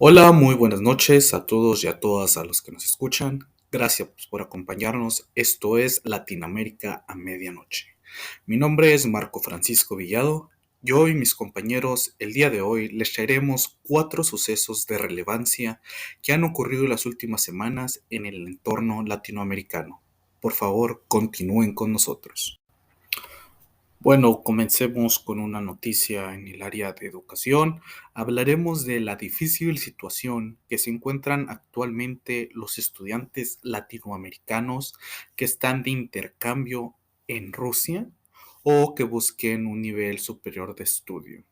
Hola, muy buenas noches a todos y a todas a los que nos escuchan. Gracias por acompañarnos. Esto es Latinoamérica a medianoche. Mi nombre es Marco Francisco Villado. Yo y mis compañeros el día de hoy les traeremos 4 sucesos de relevancia que han ocurrido en las últimas semanas en el entorno latinoamericano. Por favor, continúen con nosotros. Bueno, comencemos con una noticia en el área de educación. Hablaremos de la difícil situación que se encuentran actualmente los estudiantes latinoamericanos que están de intercambio en Rusia o que busquen un nivel superior de estudio.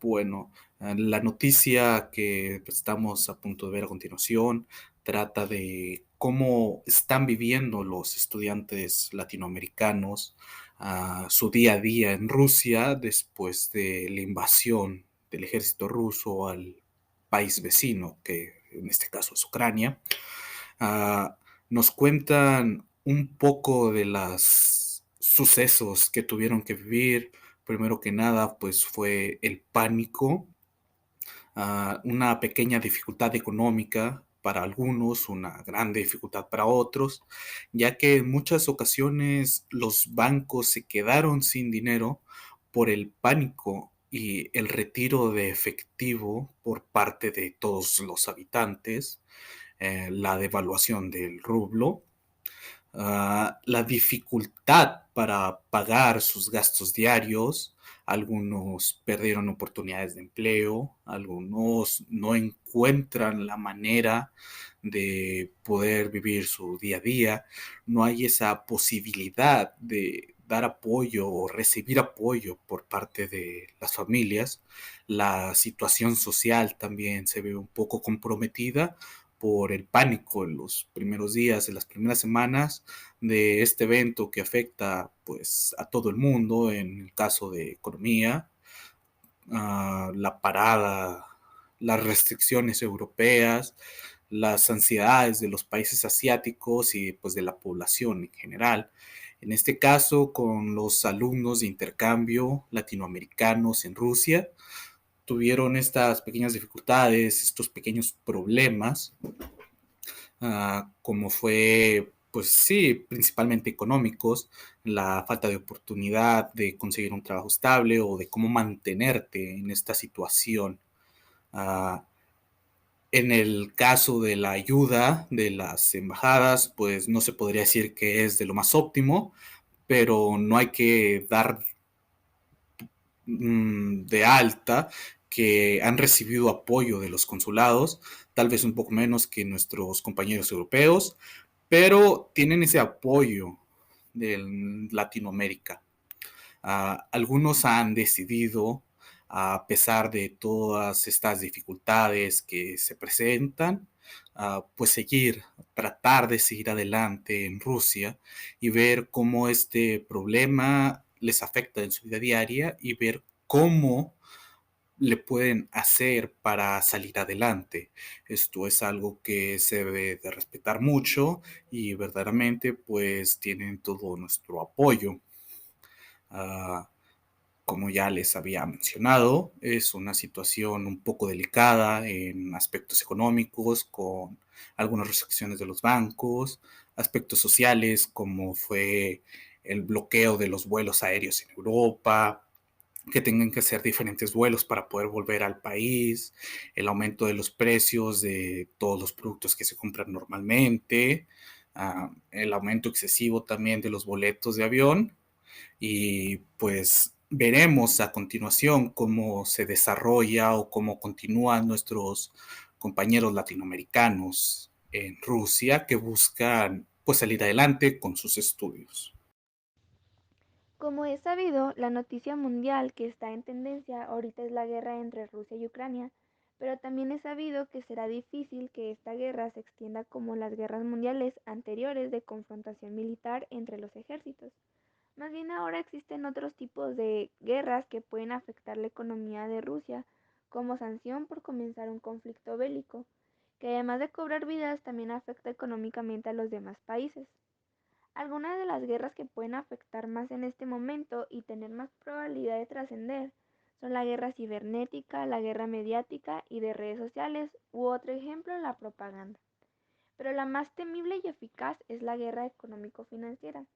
Bueno, la noticia que estamos a punto de ver a continuación trata de cómo están viviendo los estudiantes latinoamericanos su día a día en Rusia después de la invasión del ejército ruso al país vecino, que en este caso es Ucrania. Ah, Nos cuentan un poco de los sucesos que tuvieron que vivir. Primero que nada, pues fue el pánico, una pequeña dificultad económica para algunos, una grande dificultad para otros, ya que en muchas ocasiones los bancos se quedaron sin dinero por el pánico y el retiro de efectivo por parte de todos los habitantes, la devaluación del rublo, la dificultad para pagar sus gastos diarios. Algunos perdieron oportunidades de empleo, algunos no encuentran la manera de poder vivir su día a día. No hay esa posibilidad de dar apoyo o recibir apoyo por parte de las familias. La situación social también se ve un poco comprometida por el pánico en los primeros días, en las primeras semanas de este evento que afecta pues a todo el mundo en el caso de economía, la parada, las restricciones europeas, las ansiedades de los países asiáticos y pues de la población en general. En este caso, con los alumnos de intercambio latinoamericanos en Rusia, tuvieron estas pequeñas dificultades, estos pequeños problemas, como fue, pues sí, principalmente económicos, la falta de oportunidad de conseguir un trabajo estable o de cómo mantenerte en esta situación. Ah, en el caso de la ayuda de las embajadas, pues no se podría decir que es de lo más óptimo, pero no hay que dar de alta que han recibido apoyo de los consulados, tal vez un poco menos que nuestros compañeros europeos, pero tienen ese apoyo de Latinoamérica. Algunos han decidido, a pesar de todas estas dificultades que se presentan, pues tratar de seguir adelante en Rusia y ver cómo este problema les afecta en su vida diaria y ver cómo le pueden hacer para salir adelante. Esto es algo que se debe de respetar mucho y verdaderamente pues tienen todo nuestro apoyo. Ah, como ya les había mencionado, es una situación un poco delicada en aspectos económicos, con algunas restricciones de los bancos, aspectos sociales, como fue el bloqueo de los vuelos aéreos en Europa, que tengan que hacer diferentes vuelos para poder volver al país, el aumento de los precios de todos los productos que se compran normalmente, el aumento excesivo también de los boletos de avión y pues veremos a continuación cómo se desarrolla o cómo continúan nuestros compañeros latinoamericanos en Rusia que buscan pues salir adelante con sus estudios. Como es sabido, la noticia mundial que está en tendencia ahorita es la guerra entre Rusia y Ucrania, pero también es sabido que será difícil que esta guerra se extienda como las guerras mundiales anteriores de confrontación militar entre los ejércitos. Más bien ahora existen otros tipos de guerras que pueden afectar la economía de Rusia, como sanción por comenzar un conflicto bélico, que además de cobrar vidas también afecta económicamente a los demás países. Algunas de las guerras que pueden afectar más en este momento y tener más probabilidad de trascender Son la guerra cibernética, la guerra mediática y de redes sociales, u otro ejemplo, la propaganda. Pero la más temible y eficaz es la guerra económico-financiera.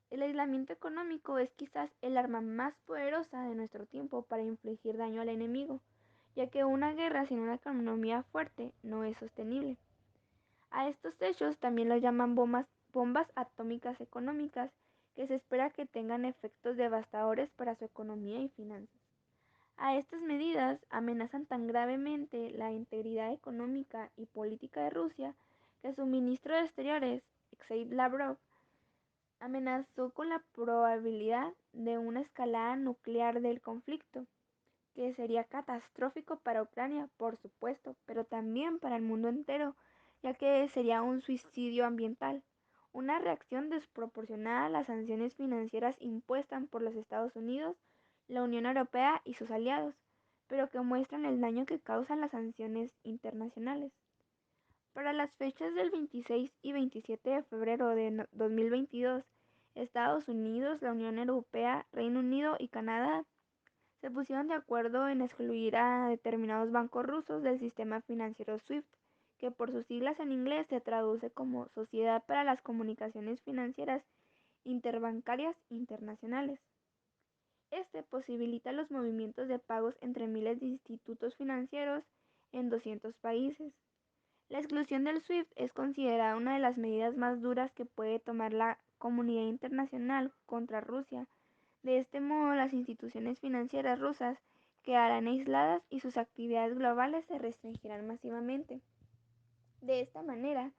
El aislamiento económico es quizás el arma más poderosa de nuestro tiempo para infligir daño al enemigo, ya que una guerra sin una economía fuerte no es sostenible. A estos hechos también los llaman bombas atómicas económicas, que se espera que tengan efectos devastadores para su economía y finanzas. A estas medidas amenazan tan gravemente la integridad económica y política de Rusia que su ministro de Exteriores, Alexei Lavrov, amenazó con la probabilidad de una escalada nuclear del conflicto, que sería catastrófico para Ucrania, por supuesto, pero también para el mundo entero, ya que sería un suicidio ambiental, una reacción desproporcionada a las sanciones financieras impuestas por los Estados Unidos, la Unión Europea y sus aliados, pero que muestran el daño que causan las sanciones internacionales. Para las fechas del 26 y 27 de febrero de 2022, Estados Unidos, la Unión Europea, Reino Unido y Canadá se pusieron de acuerdo en excluir a determinados bancos rusos del sistema financiero SWIFT, que por sus siglas en inglés se traduce como Sociedad para las Comunicaciones Financieras Interbancarias Internacionales. Este posibilita los movimientos de pagos entre miles de institutos financieros en 200 países. La exclusión del SWIFT es considerada una de las medidas más duras que puede tomar la comunidad internacional contra Rusia. De este modo, las instituciones financieras rusas quedarán aisladas y sus actividades globales se restringirán masivamente. De esta manera,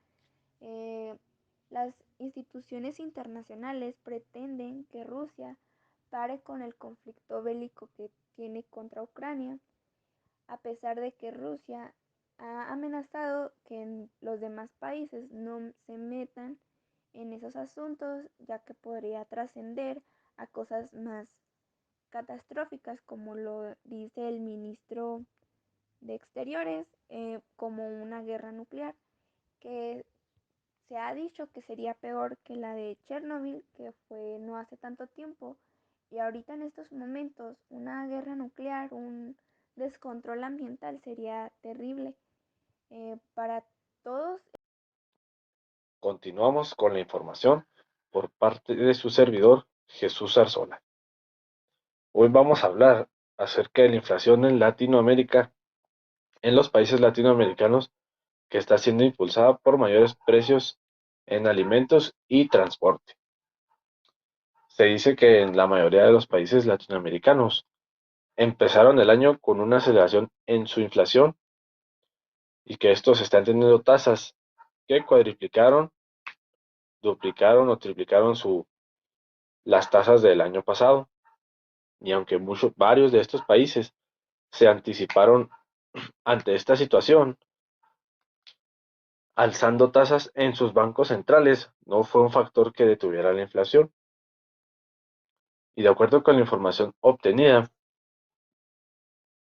eh, las instituciones internacionales pretenden que Rusia pare con el conflicto bélico que tiene contra Ucrania, a pesar de que Rusia ha amenazado que los demás países no se metan en esos asuntos, ya que podría trascender a cosas más catastróficas, como lo dice el ministro de Exteriores, como una guerra nuclear, que se ha dicho que sería peor que la de Chernobyl, que fue no hace tanto tiempo, y ahorita en estos momentos una guerra nuclear, un descontrol ambiental sería terrible para todos. Continuamos con la información por parte de su servidor Jesús Arzola. Hoy vamos a hablar acerca de la inflación en Latinoamérica, en los países latinoamericanos, que está siendo impulsada por mayores precios en alimentos y transporte. Se dice que en la mayoría de los países latinoamericanos empezaron el año con una aceleración en su inflación y que estos están teniendo tasas que cuadriplicaron, duplicaron o triplicaron las tasas del año pasado. Y aunque varios de estos países se anticiparon ante esta situación, alzando tasas en sus bancos centrales, no fue un factor que detuviera la inflación. Y de acuerdo con la información obtenida,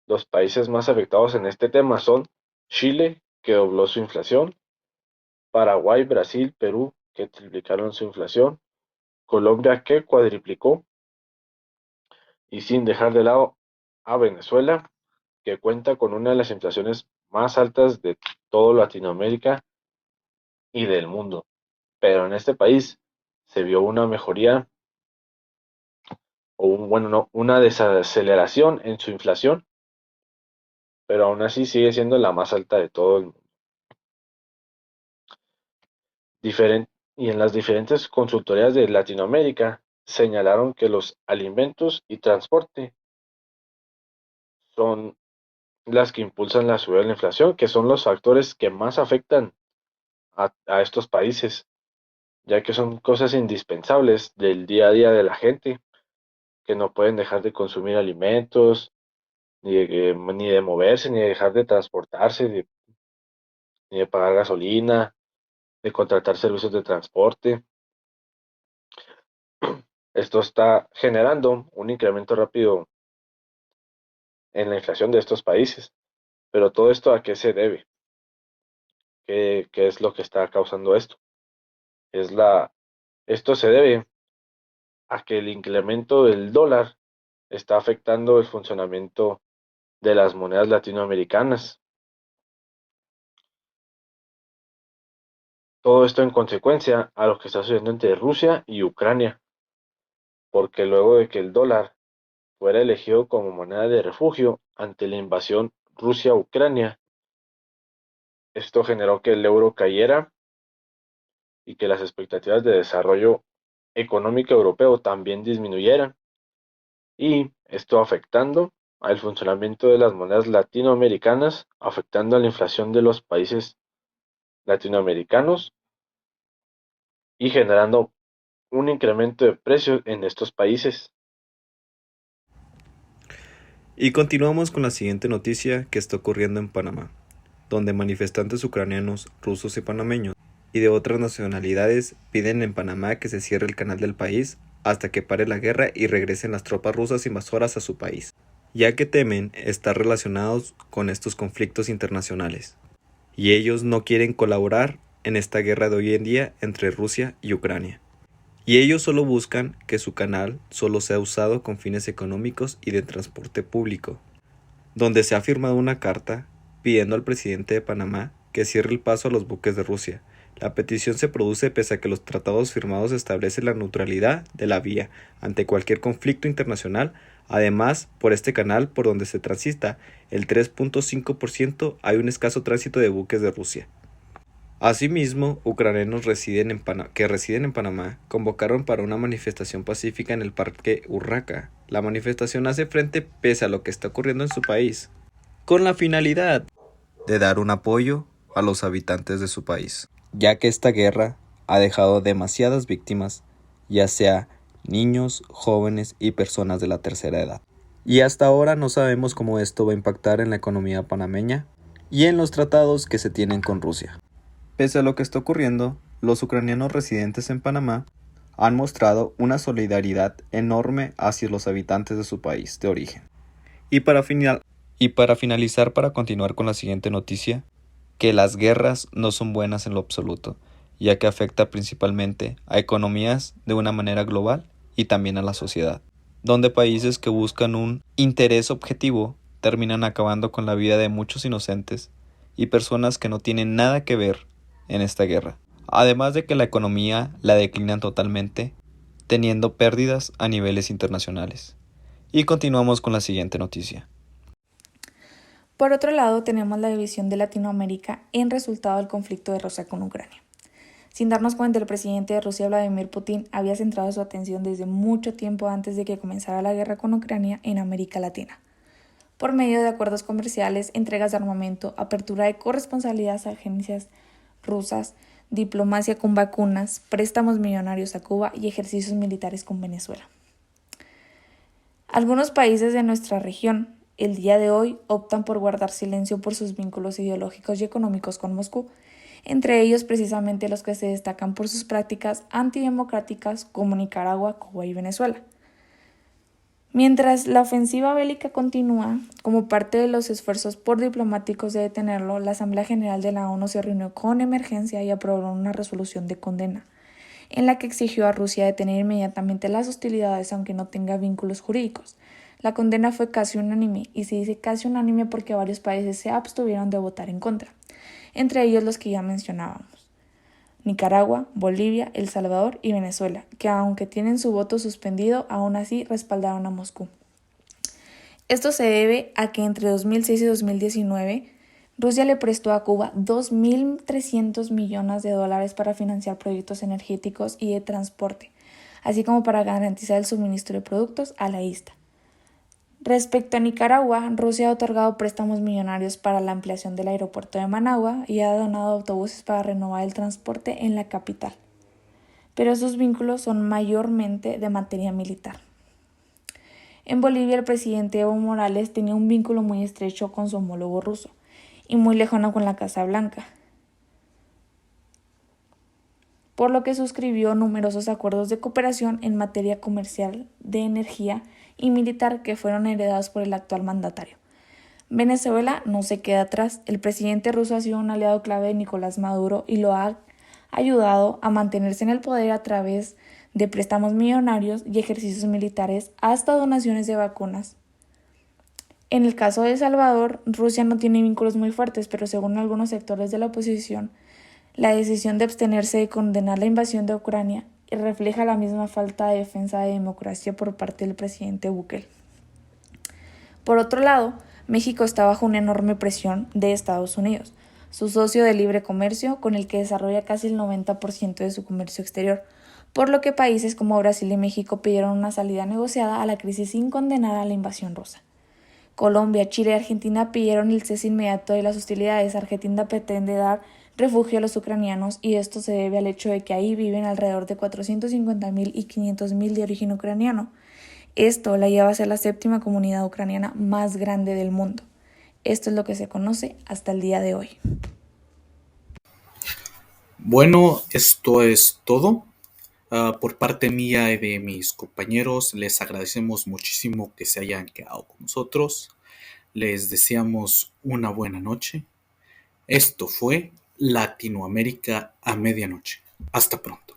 los países más afectados en este tema son Chile, que dobló su inflación, Paraguay, Brasil, Perú, que triplicaron su inflación, Colombia, que cuadriplicó, y sin dejar de lado a Venezuela, que cuenta con una de las inflaciones más altas de toda Latinoamérica y del mundo. Pero en este país se vio una mejoría o una desaceleración en su inflación, pero aún así sigue siendo la más alta de todo el mundo. Y en las diferentes consultorías de Latinoamérica señalaron que los alimentos y transporte son las que impulsan la subida de la inflación, que son los factores que más afectan a estos países, ya que son cosas indispensables del día a día de la gente, que no pueden dejar de consumir alimentos, ni de moverse, ni de dejar de transportarse, ni de pagar gasolina, de contratar servicios de transporte. Esto está generando un incremento rápido en la inflación de estos países. Pero todo esto, ¿a qué se debe? ¿Qué es lo que está causando esto? Esto se debe a que el incremento del dólar está afectando el funcionamiento de las monedas latinoamericanas. Todo esto en consecuencia a lo que está sucediendo entre Rusia y Ucrania, porque luego de que el dólar fuera elegido como moneda de refugio ante la invasión Rusia-Ucrania, esto generó que el euro cayera y que las expectativas de desarrollo económico europeo también disminuyeran, y esto afectando al funcionamiento de las monedas latinoamericanas, afectando a la inflación de los países latinoamericanos y generando un incremento de precios en estos países. Y continuamos con la siguiente noticia que está ocurriendo en Panamá, donde manifestantes ucranianos, rusos y panameños y de otras nacionalidades piden en Panamá que se cierre el canal del país hasta que pare la guerra y regresen las tropas rusas invasoras a su país, ya que temen estar relacionados con estos conflictos internacionales. Y ellos no quieren colaborar en esta guerra de hoy en día entre Rusia y Ucrania. Y ellos solo buscan que su canal solo sea usado con fines económicos y de transporte público, donde se ha firmado una carta pidiendo al presidente de Panamá que cierre el paso a los buques de Rusia. La petición se produce pese a que los tratados firmados establecen la neutralidad de la vía ante cualquier conflicto internacional. Además, por este canal por donde se transita el 3.5% hay un escaso tránsito de buques de Rusia. Asimismo, ucranianos que residen en Panamá convocaron para una manifestación pacífica en el Parque Urraca. La manifestación hace frente pese a lo que está ocurriendo en su país, con la finalidad de dar un apoyo a los habitantes de su país, ya que esta guerra ha dejado demasiadas víctimas, ya sea niños, jóvenes y personas de la tercera edad. Y hasta ahora no sabemos cómo esto va a impactar en la economía panameña y en los tratados que se tienen con Rusia. Pese a lo que está ocurriendo, los ucranianos residentes en Panamá han mostrado una solidaridad enorme hacia los habitantes de su país de origen. Y para finalizar, para continuar con la siguiente noticia, que las guerras no son buenas en lo absoluto, ya que afecta principalmente a economías de una manera global y también a la sociedad, donde países que buscan un interés objetivo terminan acabando con la vida de muchos inocentes y personas que no tienen nada que ver en esta guerra. Además de que la economía la declinan totalmente, teniendo pérdidas a niveles internacionales. Y continuamos con la siguiente noticia. Por otro lado, tenemos la división de Latinoamérica en resultado del conflicto de Rusia con Ucrania. Sin darnos cuenta, el presidente de Rusia, Vladimir Putin, había centrado su atención desde mucho tiempo antes de que comenzara la guerra con Ucrania en América Latina, por medio de acuerdos comerciales, entregas de armamento, apertura de corresponsabilidades a agencias rusas, diplomacia con vacunas, préstamos millonarios a Cuba y ejercicios militares con Venezuela. Algunos países de nuestra región, el día de hoy, optan por guardar silencio por sus vínculos ideológicos y económicos con Moscú, entre ellos precisamente los que se destacan por sus prácticas antidemocráticas como Nicaragua, Cuba y Venezuela. Mientras la ofensiva bélica continúa, como parte de los esfuerzos por diplomáticos de detenerlo, la Asamblea General de la ONU se reunió con emergencia y aprobó una resolución de condena, en la que exigió a Rusia detener inmediatamente las hostilidades aunque no tenga vínculos jurídicos. La condena fue casi unánime, y se dice casi unánime porque varios países se abstuvieron de votar en contra, entre ellos los que ya mencionábamos: Nicaragua, Bolivia, El Salvador y Venezuela, que aunque tienen su voto suspendido, aún así respaldaron a Moscú. Esto se debe a que entre 2006 y 2019, Rusia le prestó a Cuba $2.300 millones para financiar proyectos energéticos y de transporte, así como para garantizar el suministro de productos a la isla. Respecto a Nicaragua, Rusia ha otorgado préstamos millonarios para la ampliación del aeropuerto de Managua y ha donado autobuses para renovar el transporte en la capital. Pero sus vínculos son mayormente de materia militar. En Bolivia, el presidente Evo Morales tenía un vínculo muy estrecho con su homólogo ruso y muy lejano con la Casa Blanca, por lo que suscribió numerosos acuerdos de cooperación en materia comercial, de energía y militar que fueron heredados por el actual mandatario. Venezuela no se queda atrás. El presidente ruso ha sido un aliado clave de Nicolás Maduro y lo ha ayudado a mantenerse en el poder a través de préstamos millonarios y ejercicios militares hasta donaciones de vacunas. En el caso de El Salvador, Rusia no tiene vínculos muy fuertes, pero según algunos sectores de la oposición, la decisión de abstenerse de condenar la invasión de Ucrania refleja la misma falta de defensa de democracia por parte del presidente Bukele. Por otro lado, México está bajo una enorme presión de Estados Unidos, su socio de libre comercio con el que desarrolla casi el 90% de su comercio exterior, por lo que países como Brasil y México pidieron una salida negociada a la crisis sin condenar a la invasión rusa. Colombia, Chile y Argentina pidieron el cese inmediato de las hostilidades. Argentina pretende dar refugio a los ucranianos y esto se debe al hecho de que ahí viven alrededor de 450.000 y 500.000 de origen ucraniano. Esto la lleva a ser la séptima comunidad ucraniana más grande del mundo. Esto es lo que se conoce hasta el día de hoy. Bueno, esto es todo. Por parte mía y de mis compañeros, les agradecemos muchísimo que se hayan quedado con nosotros. Les deseamos una buena noche. Esto fue Latinoamérica a medianoche. Hasta pronto.